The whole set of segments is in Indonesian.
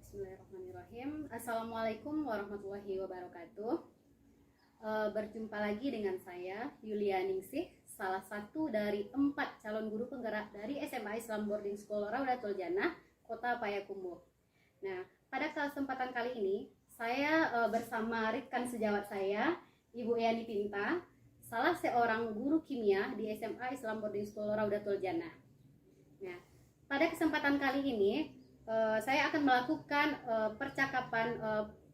Bismillahirrahmanirrahim. Assalamualaikum warahmatullahi wabarakatuh. Berjumpa lagi dengan saya Yulia Ningsih, salah satu dari 4 calon guru penggerak dari SMA Islam Boarding School Raudatul Jannah, Kota Payakumbuh. Nah, pada kesempatan kali ini saya bersama rekan sejawat saya, Ibu Yani Pinta, salah seorang guru kimia di SMA Islam Boarding School Raudatul Jannah. Nah, pada kesempatan kali ini saya akan melakukan percakapan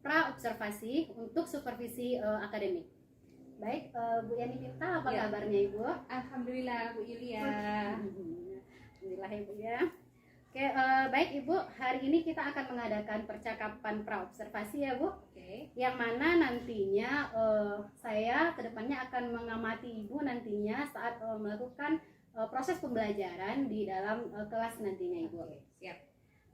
pra-observasi untuk supervisi akademik. Baik, Bu Yani Pinta, apa kabarnya Ibu? Alhamdulillah Bu Yulia. Alhamdulillah Ibu ya. Oke, baik Ibu, hari ini kita akan mengadakan percakapan pra-observasi ya Bu. Oke. Yang mana nantinya saya kedepannya akan mengamati Ibu nantinya saat melakukan proses pembelajaran di dalam kelas nantinya Ibu. Oke, siap.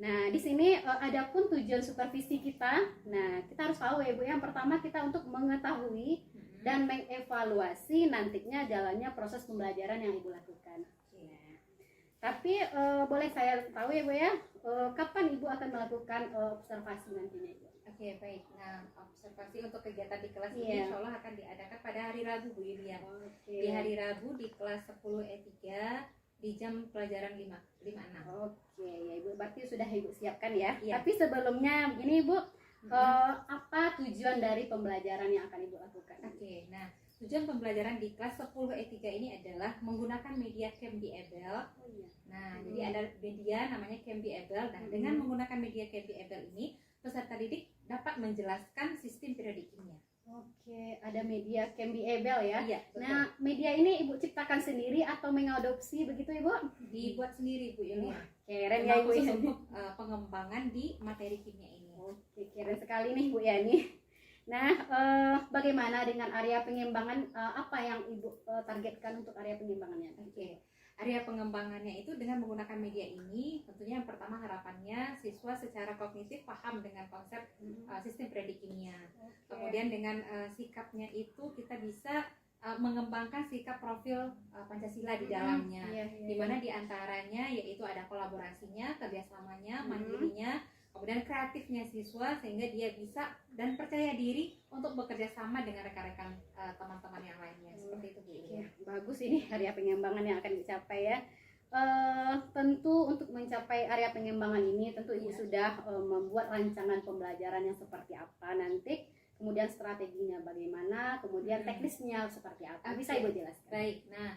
Nah, di sini adapun tujuan supervisi kita. Nah, kita harus tahu ya Bu, yang pertama kita untuk mengetahui dan mengevaluasi nantinya jalannya proses pembelajaran yang Ibu lakukan. Ya. Tapi boleh saya tahu ya Bu ya, kapan Ibu akan melakukan observasi nantinya Ibu? Oke, baik. Nah, observasi untuk kegiatan di kelas Iya. ini insya Allah akan diadakan pada hari Rabu Bu Yulia. Oke. Di hari Rabu di kelas 10 E3 di jam pelajaran 5.56. Oke, ya Ibu, berarti sudah Ibu siapkan ya. Iya. Tapi sebelumnya begini Ibu, apa tujuan dari pembelajaran yang akan Ibu lakukan? Oke, nah tujuan pembelajaran di kelas 10 E3 ini adalah menggunakan media Cambly-Able. Oh iya. Nah, jadi ada media namanya Cambly-Able. Nah, dengan menggunakan media Cambly-Able ini, peserta didik dapat menjelaskan sistem periodik kimia. Oke, ada media Cambly-Able ya. Iya, betul. Nah, media ini Ibu ciptakan sendiri atau mengadopsi begitu Ibu? Dibuat sendiri Bu Yulia. Keren ya Memang Ibu khusus ya. untuk pengembangan di materi kimia ini. Oke, keren sekali nih Bu Yani. Nah, bagaimana dengan area pengembangan, apa yang Ibu targetkan untuk area pengembangannya? Oke, area pengembangannya itu dengan menggunakan media ini, tentunya yang pertama harapannya siswa secara kognitif paham dengan konsep sistem periodik kimia. Kemudian dengan sikapnya itu kita bisa mengembangkan sikap profil Pancasila di dalamnya, di mana diantaranya yaitu ada kolaborasinya, kerjasamanya, mandirinya, kemudian kreatifnya siswa sehingga dia bisa dan percaya diri untuk bekerja sama dengan rekan-rekan teman-teman yang lainnya. Seperti itu Bu. Ya, bagus ini area pengembangan yang akan dicapai ya. Tentu untuk mencapai area pengembangan ini tentu Ibu sudah membuat rancangan pembelajaran yang seperti apa nanti, kemudian strateginya bagaimana, kemudian teknisnya seperti apa. Bisa Ibu jelaskan? Baik, nah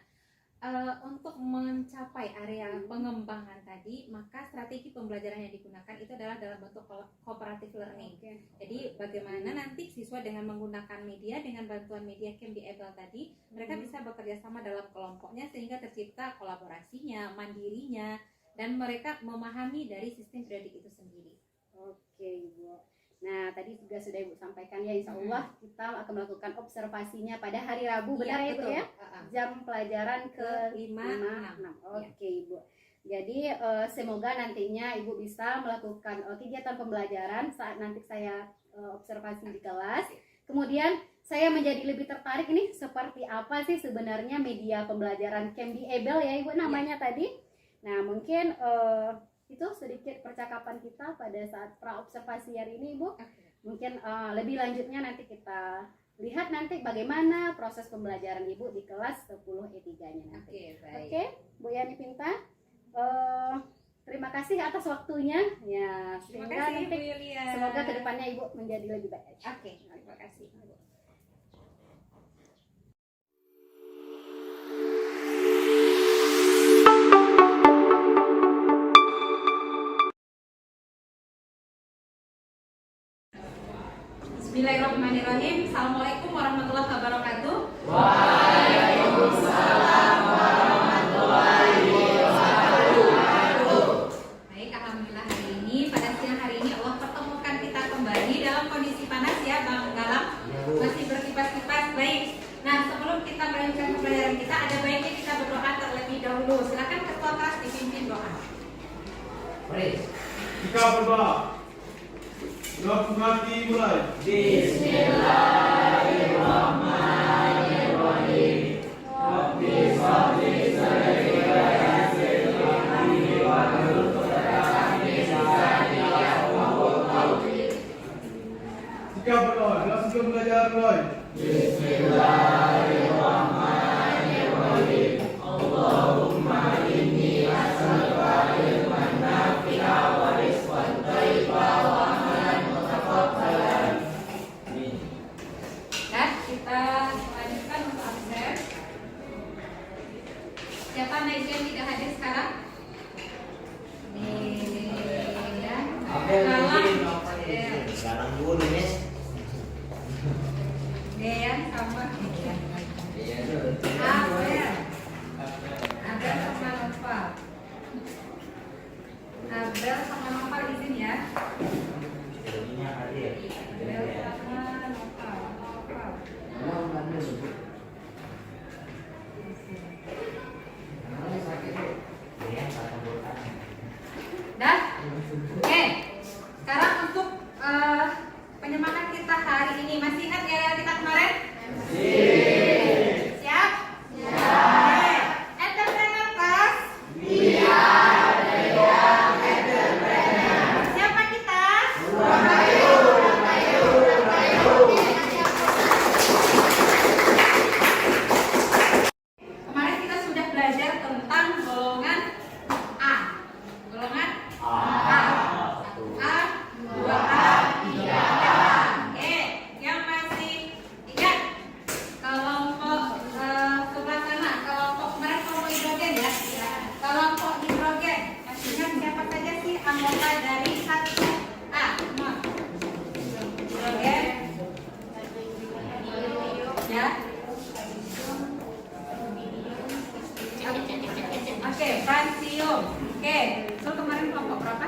untuk mencapai area pengembangan tadi, maka strategi pembelajaran yang digunakan itu adalah dalam bentuk cooperative learning. Jadi bagaimana nanti siswa dengan menggunakan media, dengan bantuan media Cambly-Able tadi, mereka bisa bekerja sama dalam kelompoknya sehingga tercipta kolaborasinya, mandirinya, dan mereka memahami dari sistem periodik itu sendiri. Oke Ibu. Nah, tadi juga sudah Ibu sampaikan ya, insya Allah kita akan melakukan observasinya pada hari Rabu, benar ya Ibu ya? Jam pelajaran ke-5-6. Oke Ibu. Jadi semoga nantinya Ibu bisa melakukan kegiatan pembelajaran saat nanti saya observasi di kelas. Kemudian saya menjadi lebih tertarik ini seperti apa sih sebenarnya media pembelajaran Cambly-Able ya Ibu namanya tadi. Nah, mungkin itu sedikit percakapan kita pada saat pra-observasi hari ini Ibu. Mungkin lebih lanjutnya nanti kita lihat nanti bagaimana proses pembelajaran Ibu di kelas 10 E3-nya nanti. Oke, Bu Yani Pinta, terima kasih atas waktunya ya. Terima Sehingga kasih nanti Bu Yulia. semoga kedepannya Ibu menjadi lebih baik. Oke, terima kasih. Bismillahirrahmanirrahim. Assalamualaikum warahmatullahi wabarakatuh. Waalaikumsalam warahmatullahi wabarakatuh. Baik, alhamdulillah hari ini pada siang hari ini Allah pertemukan kita kembali dalam kondisi panas ya Bang Galam. Masih berkipas-kipas. Baik. Nah, sebelum kita melanjutkan pembelajaran kita, ada baiknya kita berdoa terlebih dahulu. Silakan ketua kelas dipimpin doa. Kita berdoa. Doa pengantin mulai. Bismillahirrahmanirrahim. Rabbi sholli alaihi wa sallam. Langsung belajar mulai. Dan kita lanjutkan untuk absen. Siapa naik yang tidak hadir sekarang? Nih, ya. Sekarang dulu, Miss. Dean sama Iya, Abel. Abel sama Nopal. Abel sama Nopal izin ya. Jadinya hadir. Abel sama Nopal. Iya, kata bukan. Dan oke, sekarang untuk penyemangat kita hari ini masih ingat ya kita kemarin? Siap? Oke. Entrepreneur class? Siapa kita? Kemarin kita sudah belajar tentang golongan A. Golongan A. 1A, 2A, 3A. Oke, yang masih ingat kelompok sebelah sana, kelompok kemarin kelompok hidrogen ya. Kelompok hidrogen. Masih ingat siapa saja sih anggota dari 1A? Semua. Hidrogen. Ya. Oke, fransium. Oke, so kemarin kelompok berapa?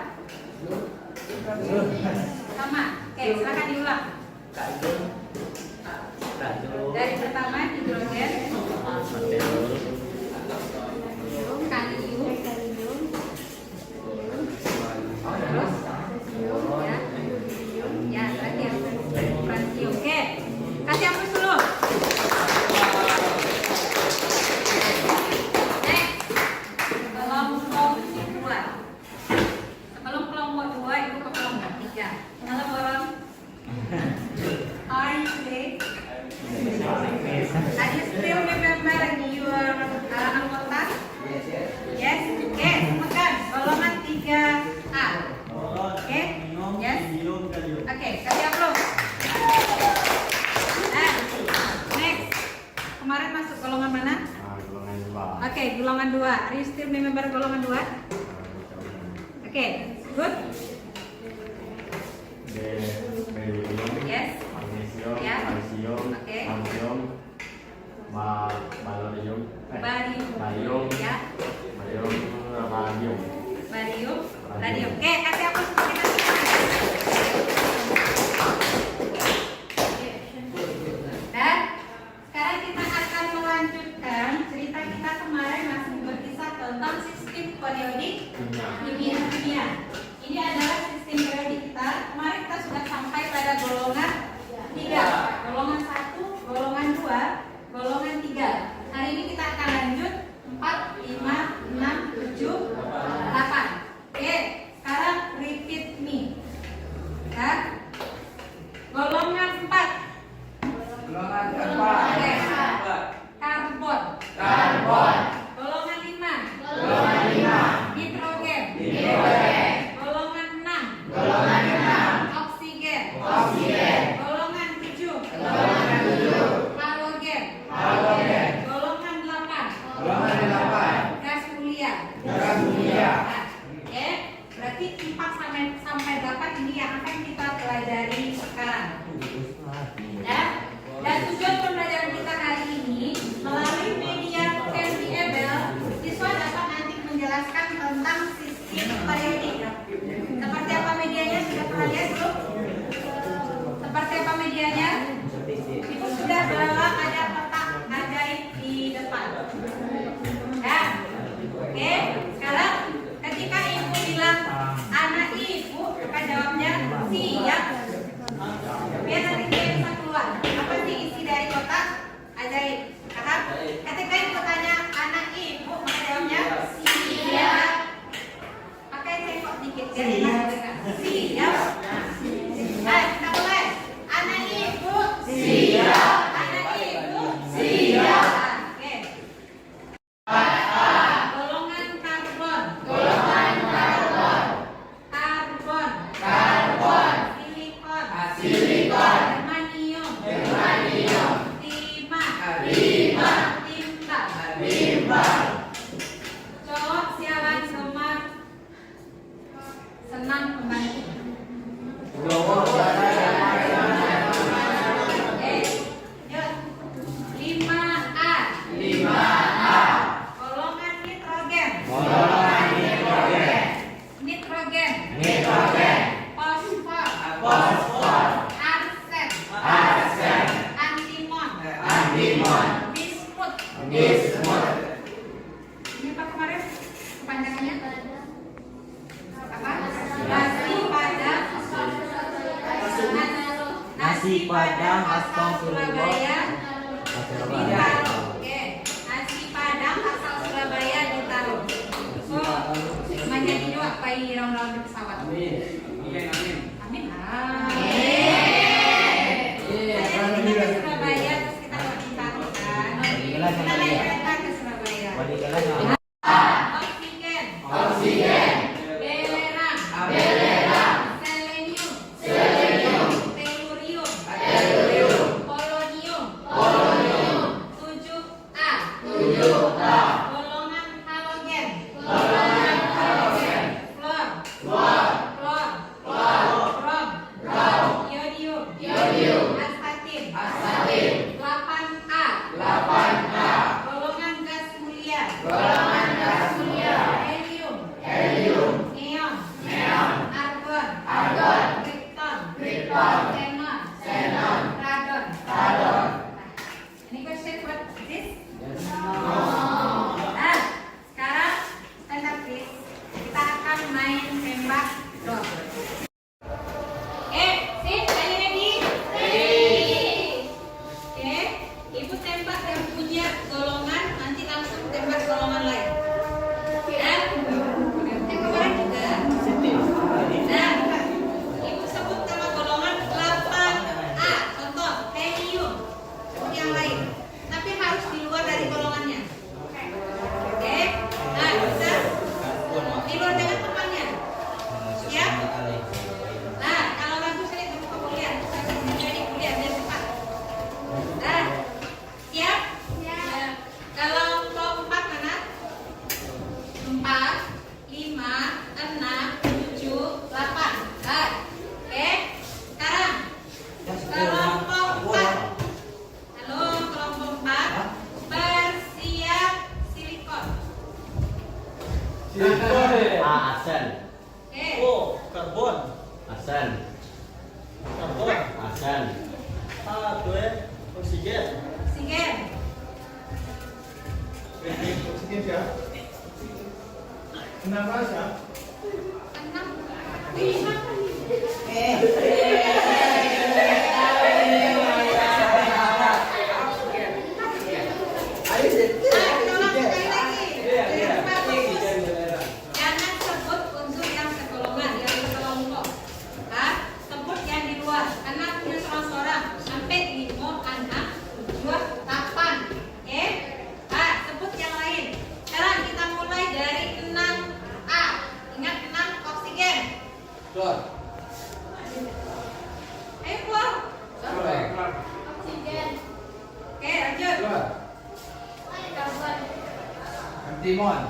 Sama. Oke, silakan diulang. Dari pertama hidrogen, kalium, terus ya, terakhir fransium. Oke, kasih hapus dulu. Kelompok dua. Sebelum kelompok dua itu ke kelompok tiga. Halo orang. Are you ready? Are you still remember your anggota? Yes. Oke, sebutkan golongan 3A. Oke. Yes. Oke, kasih upload. Nah, next. Kemarin masuk golongan mana? Oke, golongan 2. Are you still remember golongan 2? Oke, good. Yes. Ya. Oke. Barium. Ya. Barium. Radium. Oke, kasih aku kita dan sekarang kita akan melanjutkan cerita kita kemarin masih berkisah tentang sistem periodik kimia. Ini adalah sistem periodik kita. Kemarin kita sudah sampai pada golongan 3, golongan 1, golongan 2, golongan 3. Hari ini kita akan lanjut 4, 5, 6, 7, 8. Oke, sekarang repeat me. Ya. Golongan 4. Oke. Karbon. Golongan 5. Nitrogen. Golongan 6. Oksigen. Golongan 7. Halogen. Golongan 8. Gas mulia. Oke, berarti 4 sampai 8 ini yang akan kita pelajari sekarang. Ya. Dan tujuan pembelajaran kita hari ini melalui media VMBL, siswa dapat nanti menjelaskan tentang sistem periodik. Seperti apa medianya sudah pernah lihat belum? Seperti apa medianya? Ibu sudah bawa ada kotak ajaib di depan. Ya. Oke, sekarang ketika ibu bilang anak ibu, maka jawabnya siap. Biar nanti dia bisa keluar. Apa sih isi dari kotak ajaib? Paham? Ketika ibu tanya anak ibu, maka jawabnya siap. Pakai tengok dikit. Nasi Padang asal Surabaya Surabaya. ditaruh. Oke, nasi Padang asal Surabaya ditaruh. Oh, menjadi dua pai round-round di pesawat. Amin. Amin. Saya kita ke Surabaya terus kita ditaruh kan. Kita naik kereta ke Surabaya. Oksigen. Belerang. Selenium. Tellurium. Polonium. 7A. Golongan halogen. Fluor. Brom. Iodium. Astatin. 8A. Golongan gas mulia. Helium. Neon. Argon. Krypton. Xenon. Radon. Any question for this? Nah, sekarang stand up please. Kita akan main tembak drop. Sip, are you ready? Oke, ibu tembak yang punya golongan, nanti langsung tembak golongan lain. Dan yang kemarin juga. Nah, ibu sebut nama golongan 8A. Contoh, helium. Sebut yang lain. Tapi harus di luar dari golongannya. Oke. Nah, bisa di luar dengan temannya. Siap? Nah, kalau lagu saya kamu ke kuliah, saya jadi kuliah biar cepat. Nah, siap? Siap. Kalau kelompok mana? 4, 5, 6, 7, 8. Nah, oke. Sekarang kelompok 4. Halo, kelompok 4. Bersiap silikon. Asan. Oke. Karbon. Asan. Oksigen. Oksigen. Oksigen ya. Kenapa sih? 6. Tolong sekali lagi. Jangan sebut unsur yang segolongan, yang sekelompok. Sebut yang di luar. Karena punya seorang-seorang sampai 5, 6, 7, 8. Oke? Sebut yang lain. Sekarang kita mulai dari 6A. Ingat 6 oksigen. Ayo keluar. Oksigen. Oke, lanjut. Karbon. Antimon.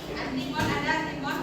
Antimon ada antimon.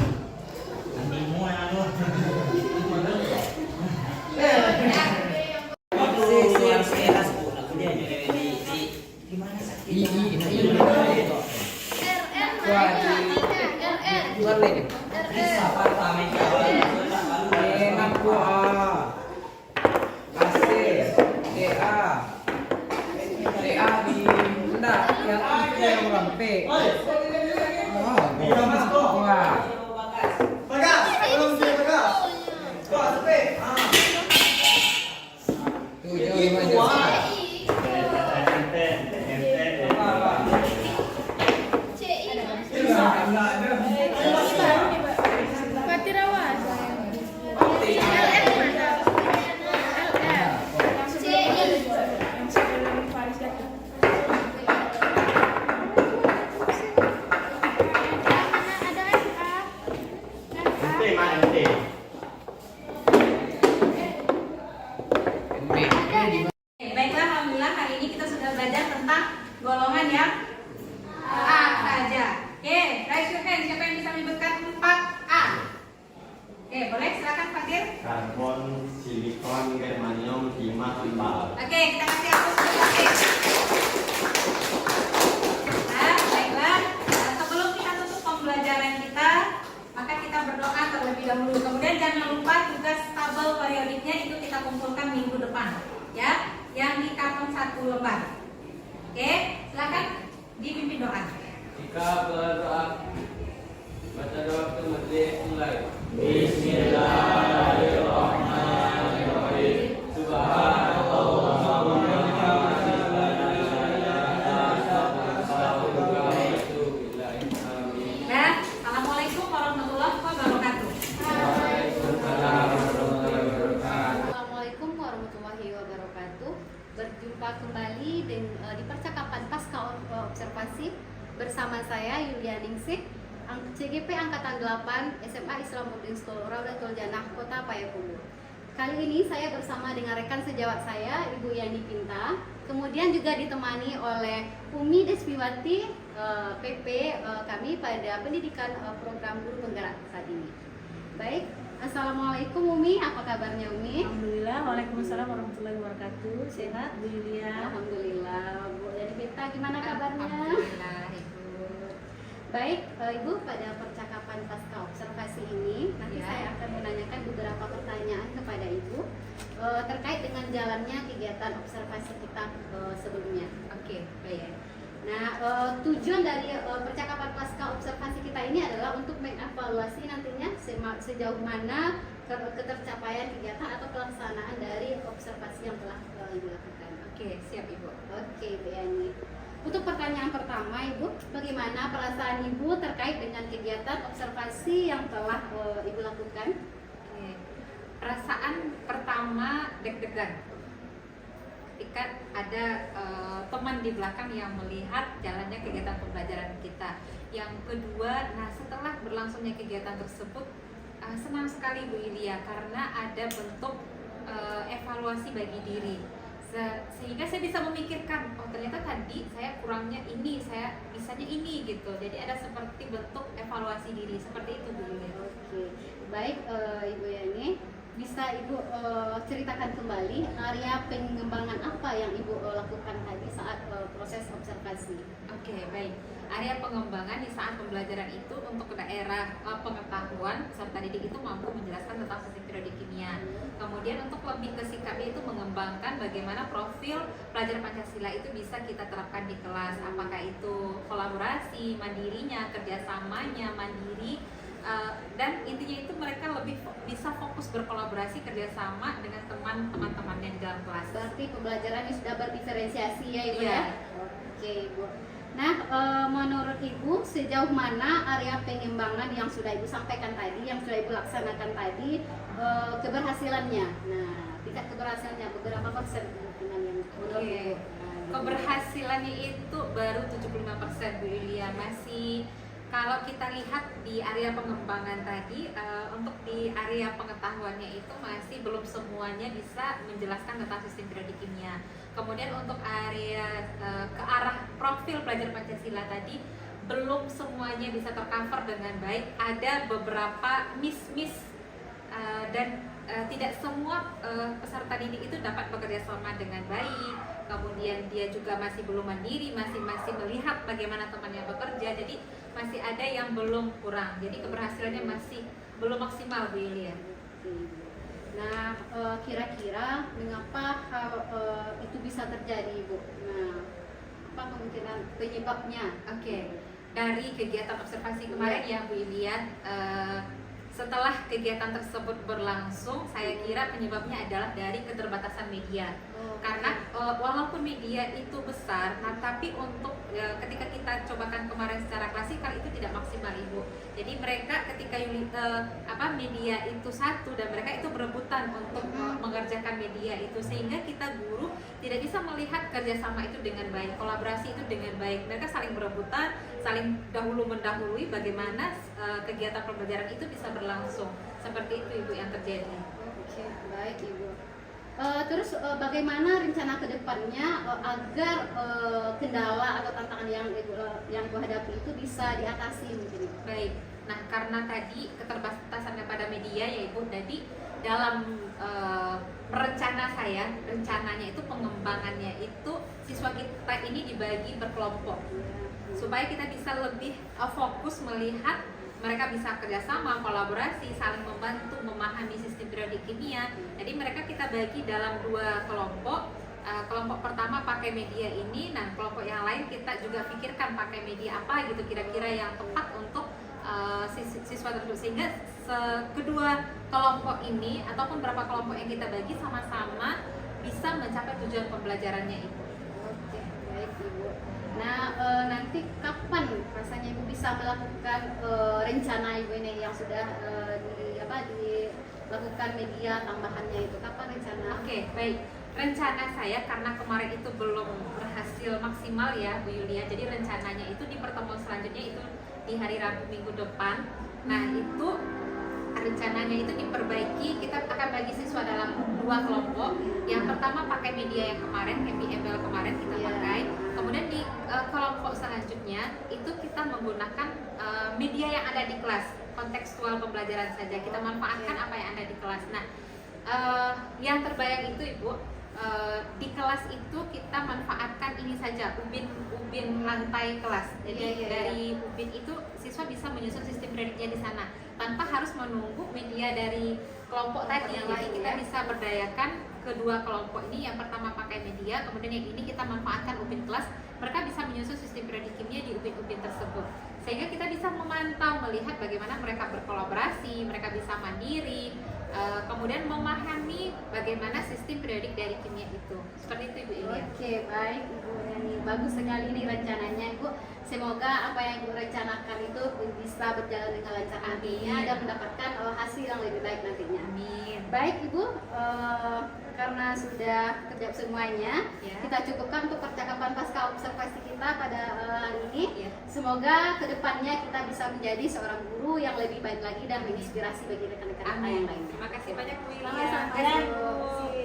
Baiklah, alhamdulillah hari ini kita sudah belajar tentang golongan yang A saja. Oke, raise your hand. Siapa yang bisa menyebutkan 4A? Oke, boleh silakan Fatir. Karbon, silikon, germanium, timah, timbal. Oke, kita kasih hapus dulu. Oke. Nah, baiklah. Sebelum kita tutup pembelajaran kita, maka kita berdoa terlebih dahulu. Kemudian jangan lupa tugas tabel periodiknya itu kita kumpulkan minggu depan, ya, yang di karton 1 lembar. Oke, silakan dipimpin doa. Jika berdoa, baca doa ke masjid mulai. Bismillahirrahmanirrahim. bersama saya Yulia Ningsih, CGP Angkatan 8 SMA Islam Boarding School Raudatul Jannah Kota Payakumbuh. Kali ini saya bersama dengan rekan sejawat saya Ibu Yani Pinta, kemudian juga ditemani oleh Umi Desmiwati, PP kami pada pendidikan program guru penggerak saat ini. Baik, Assalamualaikum Umi, apa kabarnya Umi? Alhamdulillah, waalaikumsalam warahmatullahi wabarakatuh. Sehat Bu Yulia? Alhamdulillah. Bu Yani Pinta gimana kabarnya? Alhamdulillah, Ibu. Baik, Ibu, pada percakapan pasca observasi ini nanti Ya. saya akan menanyakan beberapa pertanyaan kepada Ibu terkait dengan jalannya kegiatan observasi kita sebelumnya. Oke, baik. Nah, tujuan dari percakapan pasca observasi kita ini adalah untuk mengevaluasi nantinya sejauh mana ketercapaian kegiatan atau pelaksanaan dari observasi yang telah Ibu lakukan. Oke, siap Ibu. Oke, Bu Yani. Untuk pertanyaan pertama, Ibu, bagaimana perasaan Ibu terkait dengan kegiatan observasi yang telah Ibu lakukan? Oke. Perasaan pertama deg-degan. Ketika ada teman di belakang yang melihat jalannya kegiatan pembelajaran kita. Yang kedua, nah setelah berlangsungnya kegiatan tersebut, senang sekali Bu Yulia karena ada bentuk evaluasi bagi diri. Sehingga saya bisa memikirkan, oh ternyata tadi saya kurangnya ini, saya bisanya ini gitu. Jadi ada seperti bentuk evaluasi diri, seperti itu Bu Yulia. Oke, baik Ibu Yani, bisa Ibu ceritakan kembali area pengembangan apa yang Ibu lakukan tadi saat proses observasi? Oke, baik. Area pengembangan di saat pembelajaran itu untuk daerah pengetahuan peserta didik itu mampu menjelaskan tentang sistem periode kimia. Kemudian untuk lebih ke sikapnya itu mengembangkan bagaimana profil pelajar Pancasila itu bisa kita terapkan di kelas. Apakah itu kolaborasi, mandirinya, kerjasamanya, mandiri, dan intinya itu mereka lebih bisa fokus berkolaborasi kerjasama dengan teman-temannya di dalam kelas. Berarti pembelajarannya sudah berdiferensiasi ya Ibu Iya. ya? Oke Ibu. Nah, menurut Ibu sejauh mana area pengembangan yang sudah Ibu sampaikan tadi, yang sudah Ibu laksanakan tadi, keberhasilannya? Nah, tingkat keberhasilannya beberapa persen dengan yang menurut Oke. Ibu? Keberhasilannya itu baru 75% Bu Yulia. Masih kalau kita lihat di area pengembangan tadi, untuk di area pengetahuannya itu masih belum semuanya bisa menjelaskan tentang sistem periode kimia. Kemudian untuk area ke arah profil pelajar Pancasila tadi belum semuanya bisa tercover dengan baik. Ada beberapa miss dan tidak semua peserta didik itu dapat bekerja sama dengan baik. Kemudian dia juga masih belum mandiri, masih melihat bagaimana temannya bekerja. Jadi masih ada yang belum kurang. Jadi keberhasilannya masih belum maksimal Bu Yulia. Nah, kira-kira mengapa hal itu bisa terjadi, Bu? Nah, apa kemungkinan penyebabnya? Oke. Dari kegiatan observasi kemarin ya Bu Yulia, setelah kegiatan tersebut berlangsung, saya kira penyebabnya adalah dari keterbatasan media. Karena walaupun media itu besar, nah tapi untuk ketika kita cobakan kemarin secara klasikal itu tidak maksimal Ibu. Jadi mereka ketika media itu satu dan mereka itu berebutan untuk mengerjakan media itu, sehingga kita guru tidak bisa melihat kerjasama itu dengan baik, kolaborasi itu dengan baik. Mereka saling berebutan, saling mendahului bagaimana kegiatan pembelajaran itu bisa berlangsung. Seperti itu Ibu yang terjadi. Oke, baik Ibu. Terus bagaimana rencana kedepannya agar kendala atau tantangan yang Ibu hadapi itu bisa diatasi mungkin? Baik. Nah, karena tadi keterbatasannya pada media ya Ibu, jadi dalam rencananya itu pengembangannya itu siswa kita ini dibagi berkelompok supaya kita bisa lebih fokus melihat mereka bisa kerjasama, kolaborasi, saling membantu, memahami sistem periode kimia. Jadi mereka kita bagi dalam dua kelompok. Kelompok pertama pakai media ini, dan kelompok yang lain kita juga pikirkan pakai media apa gitu kira-kira yang tepat untuk siswa tersebut, sehingga kedua kelompok ini ataupun berapa kelompok yang kita bagi sama-sama bisa mencapai tujuan pembelajarannya Ibu. Oke, baik Ibu. Nah, nanti kapan rasanya Ibu bisa melakukan rencana Ibu ini yang sudah dilakukan media tambahannya itu? Kapan rencana? Oke, baik. rencana saya karena kemarin itu belum berhasil maksimal ya Bu Yulia, jadi rencananya itu di pertemuan selanjutnya itu di hari Rabu minggu depan. Nah itu rencananya itu diperbaiki, kita akan bagi siswa dalam 2 kelompok. Yang pertama pakai media yang kemarin, MBL kemarin kita pakai. Kemudian di kelompok selanjutnya itu kita menggunakan media yang ada di kelas, kontekstual pembelajaran saja. Kita manfaatkan apa yang ada di kelas. Nah, yang terbayang itu Ibu, di kelas itu kita manfaatkan ini saja, ubin lantai kelas. Jadi dari ubin itu siswa bisa menyusun sistem prediknya di sana tanpa harus menunggu media dari kelompok tadi. Jadi kita bisa berdayakan kedua kelompok ini. Yang pertama pakai media, kemudian yang ini kita manfaatkan ubin kelas. Mereka bisa menyusun sistem predik kimia di ubin-ubin tersebut, sehingga kita bisa memantau, melihat bagaimana mereka berkolaborasi, mereka bisa mandiri, kemudian memahami bagaimana sistem periodik dari kimia itu. Seperti itu Ibu Elia. Oke, baik Ibu Yani, bagus sekali nih rencananya Ibu. Semoga apa yang Ibu rencanakan itu bisa berjalan dengan lancar nantinya dan mendapatkan hasil yang lebih baik nantinya. Amin. Baik Ibu, karena sudah terjawab semuanya, Ya. kita cukupkan untuk percakapan pasca observasi kita pada hari ini. Ya. Semoga kedepannya kita bisa menjadi seorang guru yang lebih baik lagi dan menginspirasi bagi rekan-rekan kita yang lainnya. Terima kasih banyak Bu Yulia. Sama-sama. Terima kasih, Bu.